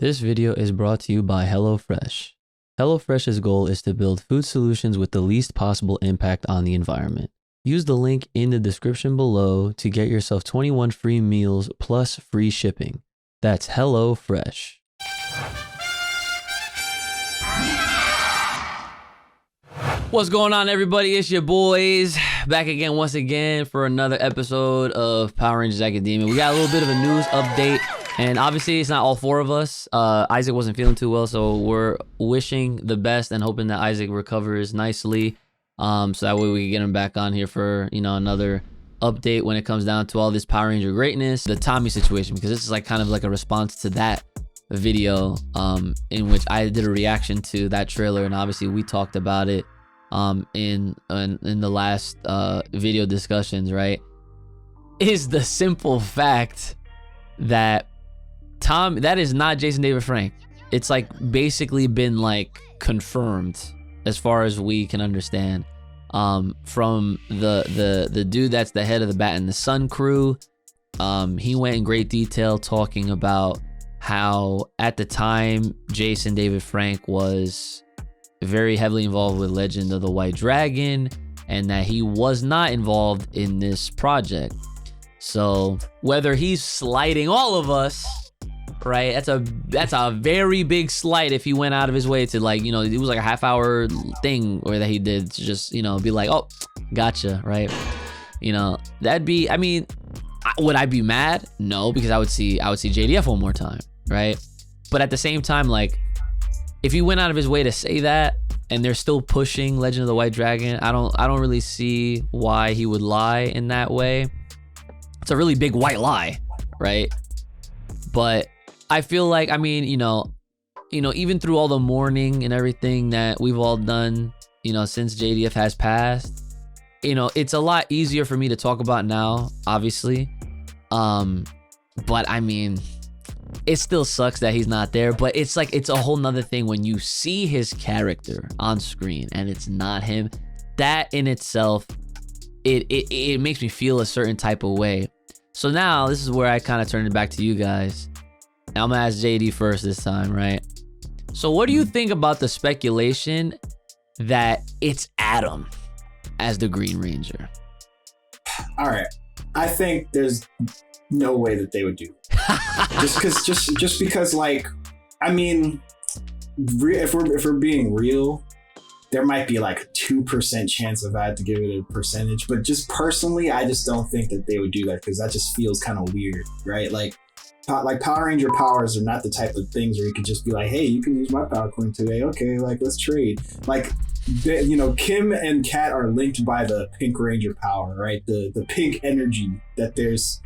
This video is brought to you by HelloFresh. HelloFresh's goal is to build food solutions with the least possible impact on the environment. Use the link in the description below to get yourself 21 free meals plus free shipping. That's HelloFresh. What's going on, everybody? It's your boys back again once again for another episode of Power Rangers Academia. We got a little bit of a news update. And obviously, it's not all four of us. Isaac wasn't feeling too well, so we're wishing the best and hoping that Isaac recovers nicely, so that way we can get him back on here for, you know, another update when it comes down to all this Power Ranger greatness, the Tommy situation, because this is like kind of like a response to that video, in which I did a reaction to that trailer, and obviously we talked about it, in the last video discussions. Right? Is the simple fact that that is not Jason David Frank. It's like basically been like confirmed as far as we can understand, from the dude that's the head of the Bat and the Sun crew. He went in great detail talking about how at the time Jason David Frank was very heavily involved with Legend of the White Dragon and that he was not involved in this project. So whether he's slighting all of us, right? That's a very big slight if he went out of his way to, like, you know, it was like a half-hour thing or that he did to just, you know, be like, oh, gotcha, right? You know, that'd be, I mean, would I be mad? No, because I would see JDF one more time, right? But at the same time, like, if he went out of his way to say that and they're still pushing Legend of the White Dragon, I don't really see why he would lie in that way. It's a really big white lie, right? But I feel like, I mean, you know, even through all the mourning and everything that we've all done, you know, since JDF has passed, you know, it's a lot easier for me to talk about now, obviously. But I mean, it still sucks that he's not there, but it's like, it's a whole nother thing when you see his character on screen and it's not him. That in itself, it makes me feel a certain type of way. So now this is where I kind of turn it back to you guys. And I'm gonna ask JD first this time, right? So what do you think about the speculation that it's Adam as the Green Ranger? All right, I think there's no way that they would do it. just because, like, I mean, if we're being real, there might be like a 2% chance if I had to give it a percentage, but just personally, I just don't think that they would do that because that just feels kind of weird, right? Like Power Ranger powers are not the type of things where you can just be like, hey, you can use my power coin today. Okay, like, let's trade. Like, you know, Kim and Kat are linked by the Pink Ranger power, right? The pink energy that is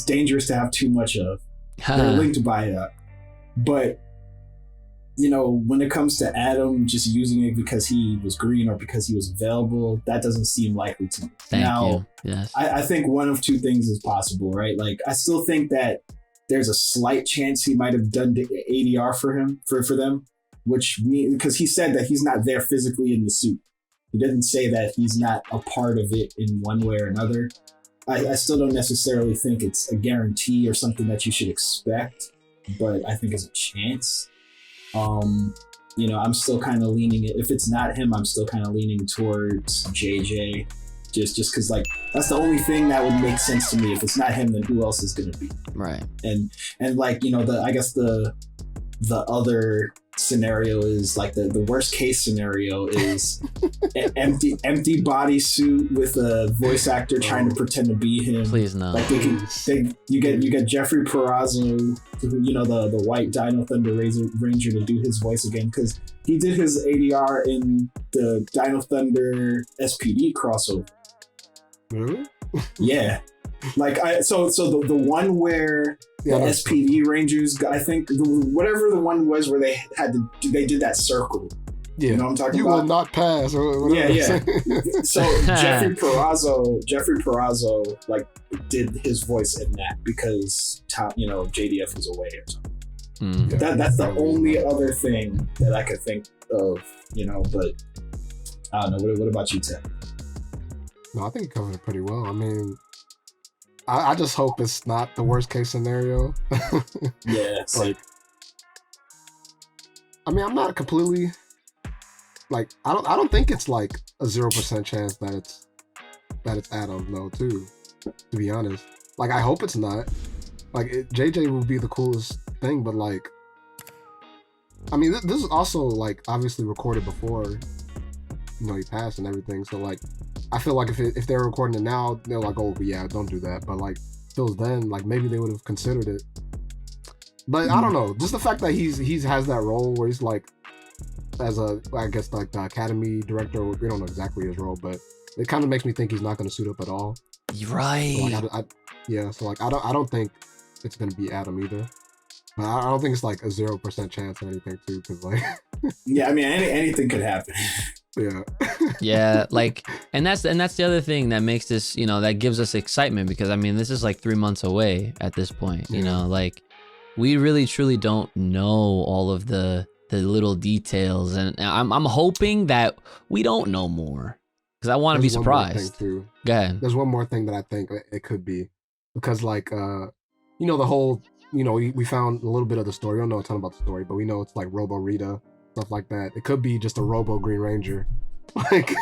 dangerous to have too much of. They're linked by that. But, you know, when it comes to Adam just using it because he was green or because he was available, that doesn't seem likely to me. Thank you. Yes. I think one of two things is possible, right? Like, I still think that there's a slight chance he might have done the ADR for them, which means, because he said that he's not there physically in the suit. He doesn't say that he's not a part of it in one way or another. I still don't necessarily think it's a guarantee or something that you should expect, but I think it's a chance. You know, I'm still kind of leaning, if it's not him, I'm still kind of leaning towards JJ, just because, like, that's the only thing that would make sense to me. If it's not him, then who else is going to be? Right. And like, you know, I guess the other scenario is like the worst case scenario is an empty bodysuit with a voice actor trying to pretend to be him. Please no. Like, you get Jeffrey Perazzo, you know, the white Dino Thunder Ranger, to do his voice again, because he did his ADR in the Dino Thunder SPD crossover. Really? Yeah. Like, so the one where the SPD Rangers, I think, whatever the one was where they did that circle. Yeah. You know what I'm talking about? You will not pass. Or yeah. So Jeffrey Perazzo, like, did his voice in that because JDF was away or something. That's the only other thing that I could think of, you know, but I don't know. What about you, Ted? No, I think you covered it pretty well. I mean, I just hope it's not the worst case scenario. Yeah. Like, I mean, I'm not completely like I don't think it's like a 0% chance that it's Adam though too. To be honest, like I hope it's not. Like JJ would be the coolest thing, but like, I mean, this is also like obviously recorded before, he passed and everything. So like, I feel like if they're recording it now, they're like, oh yeah, don't do that. But like, still then, like maybe they would have considered it. But I don't know, just the fact that he has that role where he's like, as I guess like the academy director. We don't know exactly his role, but it kind of makes me think he's not going to suit up at all. Right. So like, so like I don't think it's going to be Adam either. But I don't think it's like a 0% chance or anything too, because like yeah, I mean anything could happen. Yeah. Yeah, like, and that's the other thing that makes this, that gives us excitement, because I mean this is like 3 months away at this point. Like we really truly don't know all of the little details, and I'm hoping that we don't know more, because I want to be surprised. Too. Go ahead. There's one more thing that I think it could be, because like the whole we found a little bit of the story. We don't know a ton about the story, but we know it's like Robo Rita, stuff like that. It could be just a Robo Green Ranger. Like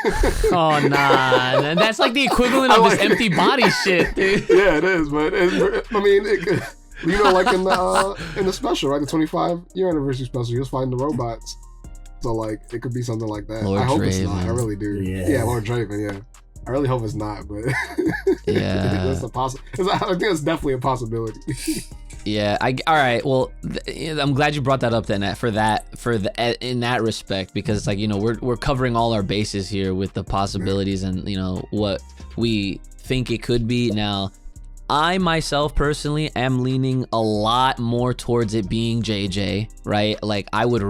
oh nah, that's like the equivalent of this empty body shit, dude. Yeah, it is, but I mean, like in the special, right? The 25-year anniversary special, he was fighting the robots. So like, it could be something like that. Lord I hope Draven. it's not. I really do. Yeah, Lord Draven. Yeah, I really hope it's not, but yeah, it's a I think it's definitely a possibility. Yeah, all right. Well, I'm glad you brought that up then in that respect, because it's like, we're covering all our bases here with the possibilities and what we think it could be. Now, I myself personally am leaning a lot more towards it being JJ, right? Like I would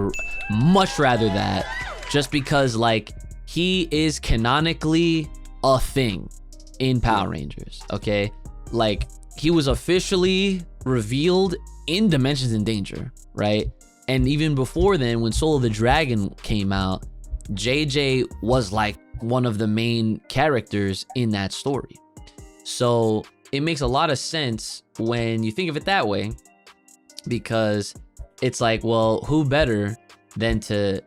much rather that, just because like he is canonically a thing in Power Rangers, okay? Like he was officially revealed in Dimensions in Danger, right? And even before then, when Soul of the Dragon came out, JJ was like one of the main characters in that story. So it makes a lot of sense when you think of it that way, because it's like, well, who better than to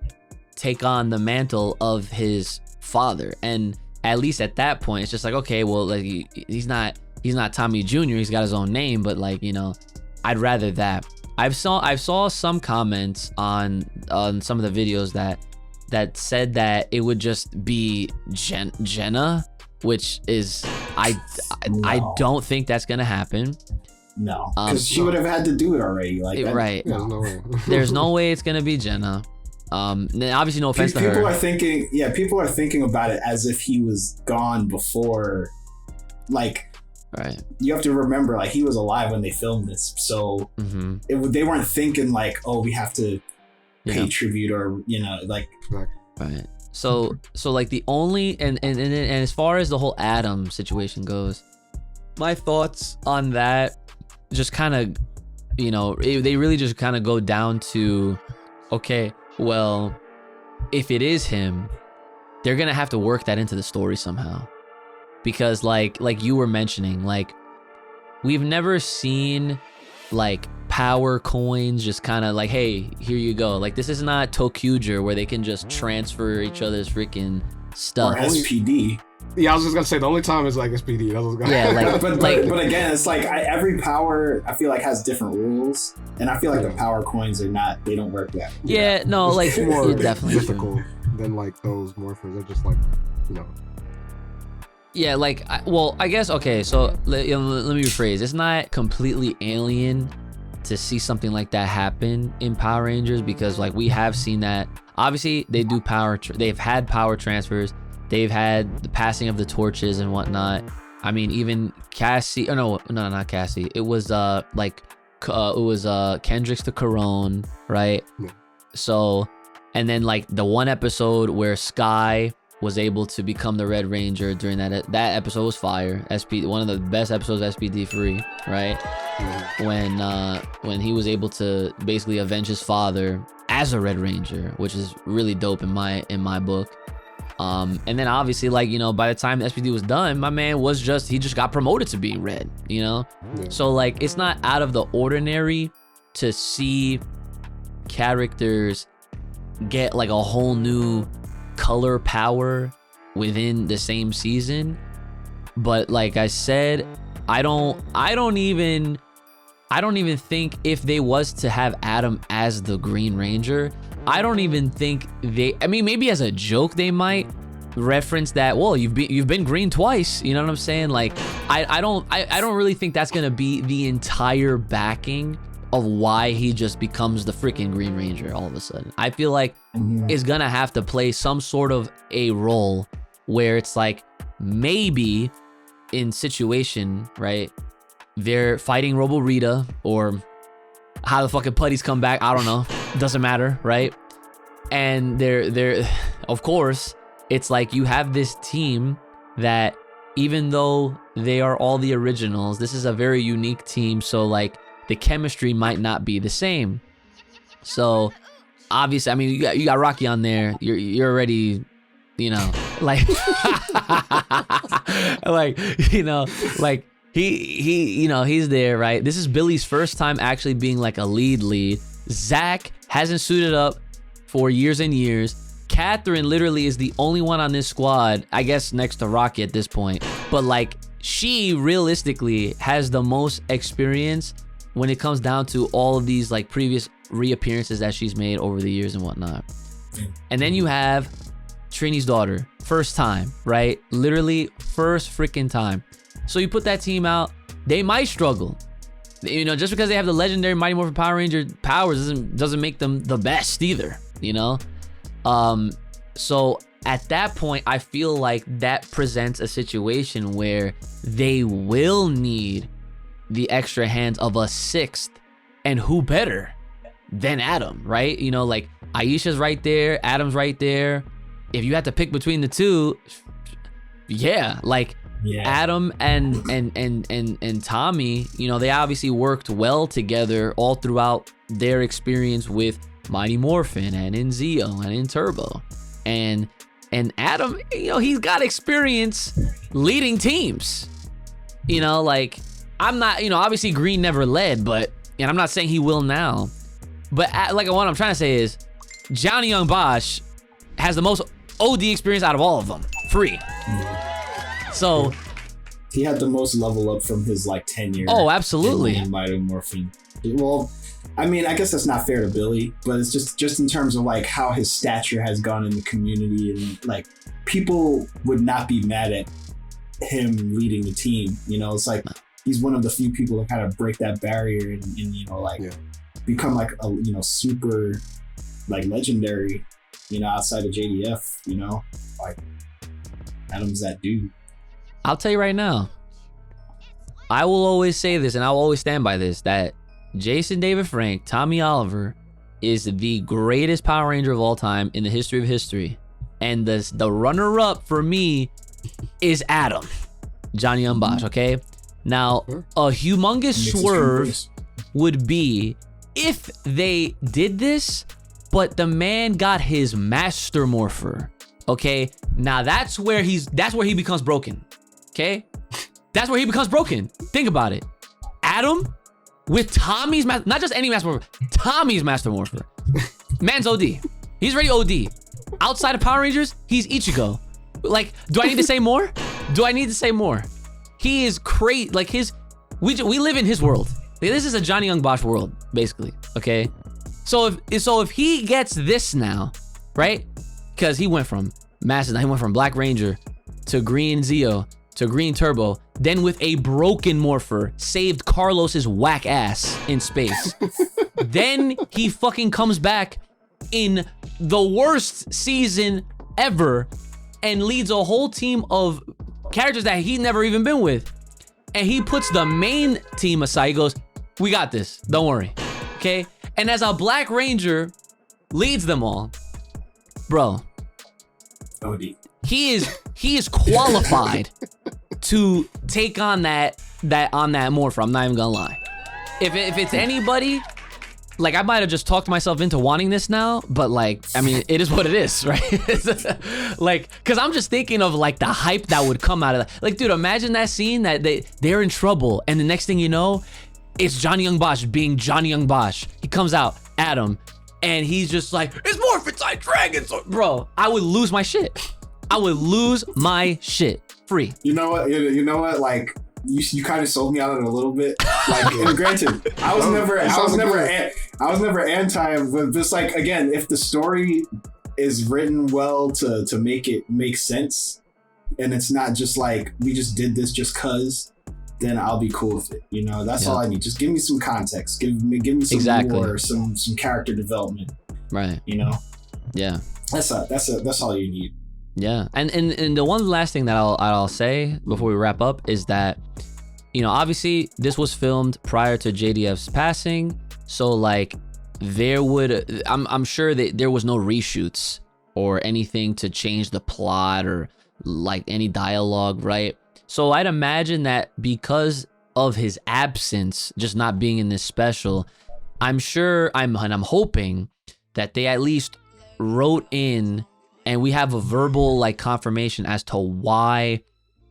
take on the mantle of his father? And at least at that point, it's just like, okay, well, like he's not Tommy Jr. He's got his own name, but like, I'd rather that. I saw some comments on some of the videos that said that it would just be Jenna, which is I don't think that's gonna happen. No, because she would have had to do it already. Like that, right? There's no way. There's no way it's gonna be Jenna. Obviously, no offense to her. People are thinking about it as if he was gone before, like. Right. You have to remember, like, he was alive when they filmed this, so they weren't thinking like, oh, we have to pay tribute, or like. Right. So like the only and as far as the whole Adam situation goes, my thoughts on that just kind of, they really just kind of go down to, okay, well, if it is him, they're gonna have to work that into the story somehow. Because like you were mentioning, like we've never seen like power coins just kind of like, hey, here you go. Like this is not Tokuger where they can just transfer each other's freaking stuff. Or SPD. Yeah, I was just gonna say the only time is like SPD. That was gonna but again, it's like every power I feel like has different rules, and I feel like the power coins they don't work that. Yeah, no, like it's more definitely difficult than like those morphers. They're just like, Yeah, like, I guess, okay, so let me rephrase. It's not completely alien to see something like that happen in Power Rangers, because, like, we have seen that. Obviously, they do they've had power transfers. They've had the passing of the torches and whatnot. I mean, even Cassie, no, not Cassie. It was, Kendricks to Corone, right? Yeah. So, and then, like, the one episode where Sky was able to become the Red Ranger during that episode was fire. One of the best episodes of SPD3, right? When he was able to basically avenge his father as a Red Ranger, which is really dope in my book. And then obviously, like, by the time SPD was done, my man he just got promoted to be Red, Yeah. So like, it's not out of the ordinary to see characters get like a whole new color power within the same season. But like I said, I don't even think if they was to have Adam as the Green Ranger, I don't even think I mean, maybe as a joke they might reference that, well, you've been green twice, you know what I'm saying? Like I don't really think that's gonna be the entire backing of why he just becomes the freaking Green Ranger all of a sudden. I feel like it's gonna have to play some sort of a role where it's like, maybe in situation, right, they're fighting Robo Rita, or how the fucking putties come back, I don't know, doesn't matter, right? And they're of course, it's like you have this team that, even though they are all the originals, this is a very unique team, so like the chemistry might not be the same. So obviously, I mean, you got Rocky on there, you're already, you know, like like, you know, like he you know, he's there, right? This is Billy's first time actually being like a lead. Zach hasn't suited up for years and years. Catherine literally is the only one on this squad, I guess next to Rocky at this point, but like she realistically has the most experience when it comes down to all of these like previous reappearances that she's made over the years and whatnot. And then you have Trini's daughter, first time, right? Literally first freaking time. So you put that team out, they might struggle. You know, just because they have the legendary Mighty Morphin Power Ranger powers doesn't make them the best either, you know? So at that point, I feel like that presents a situation where they will need the extra hands of a sixth, and who better than Adam, right? You know, like Aisha's right there, Adam's right there. If you had to pick between the two, yeah, like Adam and Tommy, you know, they obviously worked well together all throughout their experience with Mighty Morphin and in Zeo and in Turbo. And Adam, you know, he's got experience leading teams. You know, like, I'm not, you know, obviously Green never led, but, and I'm not saying he will now, but like what I'm trying to say is Johnny Young Bosch has the most OD experience out of all of them, free. So he had the most level up from his like tenure. Oh, absolutely. In Mighty Morphin. Well, I mean, I guess that's not fair to Billy, but it's just in terms of like how his stature has gone in the community, and like people would not be mad at him leading the team. You know, it's like he's one of the few people that kind of break that barrier and you know, like become like a, you know, super like legendary, you know, outside of JDF, you know, like Adam's that dude. I'll tell you right now, I will always say this, and I will always stand by this, that Jason David Frank, Tommy Oliver, is the greatest Power Ranger of all time in the history of history. And the runner-up for me is Adam, Johnny Young Bosch, okay? Now, a humongous swerve would be if they did this, but the man got his Master Morpher, okay? Now, that's where he becomes broken, okay? That's where he becomes broken. Think about it. Adam with Tommy's not just any Master Morpher, Tommy's Master Morpher. Man's OD. He's already OD. Outside of Power Rangers, he's Ichigo. Like, do I need to say more? Do I need to say more? He is crazy. Like we live in his world. Like, this is a Johnny Young Bosch world, basically. Okay. So if he gets this now, right? Because he went from Black Ranger to Green Zeo to Green Turbo, then with a broken Morpher saved Carlos's whack ass in space. Then he fucking comes back in the worst season ever and leads a whole team of characters that he's never even been with. And he puts the main team aside. He goes, we got this, don't worry, okay? And as a Black Ranger leads them all, bro, OD. he is qualified to take on that Morpher. I'm not even gonna lie. If it's anybody, like, I might have just talked myself into wanting this now, but like, I mean, it is what it is, right? Like, cause I'm just thinking of like the hype that would come out of that. Like, dude, imagine that scene that they're in trouble, and the next thing you know, it's Johnny Young Bosch being Johnny Young Bosch. He comes out, Adam, and he's just like, it's Morphin Side Dragon Sword. Bro, I would lose my shit. I would lose my shit. Free. You know what? You know what? Like, you kind of sold me on it a little bit. Like, and granted, I was never anti, but just like, again, if the story is written well to make it make sense, and it's not just like we just did this just cause, then I'll be cool with it. You know, that's all I need. Just give me some context. Give me some more, some character development. Right. You know. Yeah. That's all you need. Yeah, and the one last thing that I'll say before we wrap up is that, you know, obviously this was filmed prior to JDF's passing, so like I'm sure that there was no reshoots or anything to change the plot or like any dialogue, right? So I'd imagine that because of his absence, just not being in this special, I'm hoping that they at least wrote in. And we have a verbal like confirmation as to why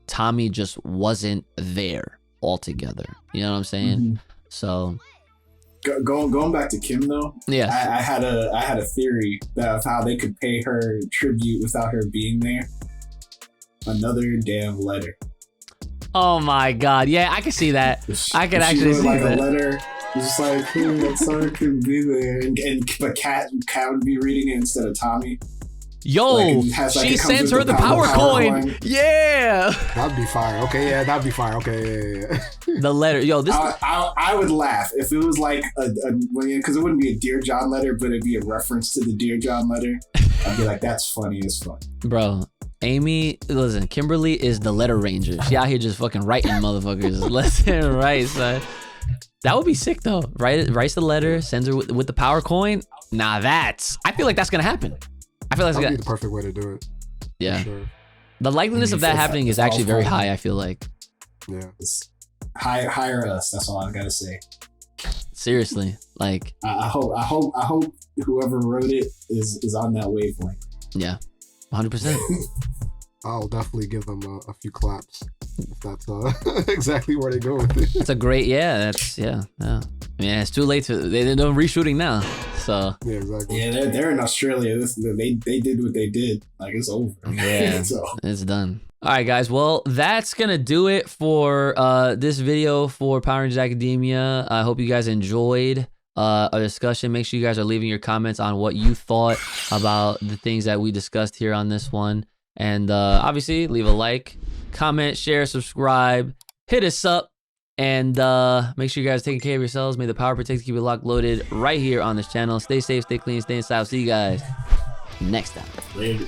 Tommy just wasn't there altogether. You know what I'm saying? Mm-hmm. So going back to Kim though, yeah, I had a theory of how they could pay her tribute without her being there. Another damn letter. Oh my God! Yeah, I can see that. I can actually see like that. A letter. It's just like, that son could be there, but Kat would be reading it instead of Tommy. Yo, like she sends her the power coin. Yeah, that'd be fire. Okay, yeah, that'd be fire. Okay, yeah. The letter, yo, this. I would laugh if it was like because it wouldn't be a Dear John letter, but it'd be a reference to the Dear John letter. I'd be like, that's funny as fuck, bro. Listen, Kimberly is the letter ranger. She out here just fucking writing motherfuckers left and right, son. That would be sick though. Writes the letter, sends her with the power coin. Nah, I feel like that's gonna happen. I feel like that'd be the perfect way to do it. Yeah. Sure. The likeliness of that happening is actually very high, I feel like. Yeah. Hire us. That's all I gotta say. Seriously. Like I hope whoever wrote it is on that wavelength. Yeah. 100%. I'll definitely give them a few claps if that's exactly where they go with it. That's a great, yeah. I mean, it's too late they're no reshooting now. So yeah, exactly. Yeah, they're in Australia. They did what they did. Like, it's over. Yeah, it's done. All right, guys. Well, that's gonna do it for this video for Power Rangers Academia. I hope you guys enjoyed our discussion. Make sure you guys are leaving your comments on what you thought about the things that we discussed here on this one. And obviously, leave a like, comment, share, subscribe, hit us up, and make sure you guys are taking care of yourselves. May the power protect, keep it locked, loaded right here on this channel. Stay safe, stay clean, stay inside. See you guys next time. Later.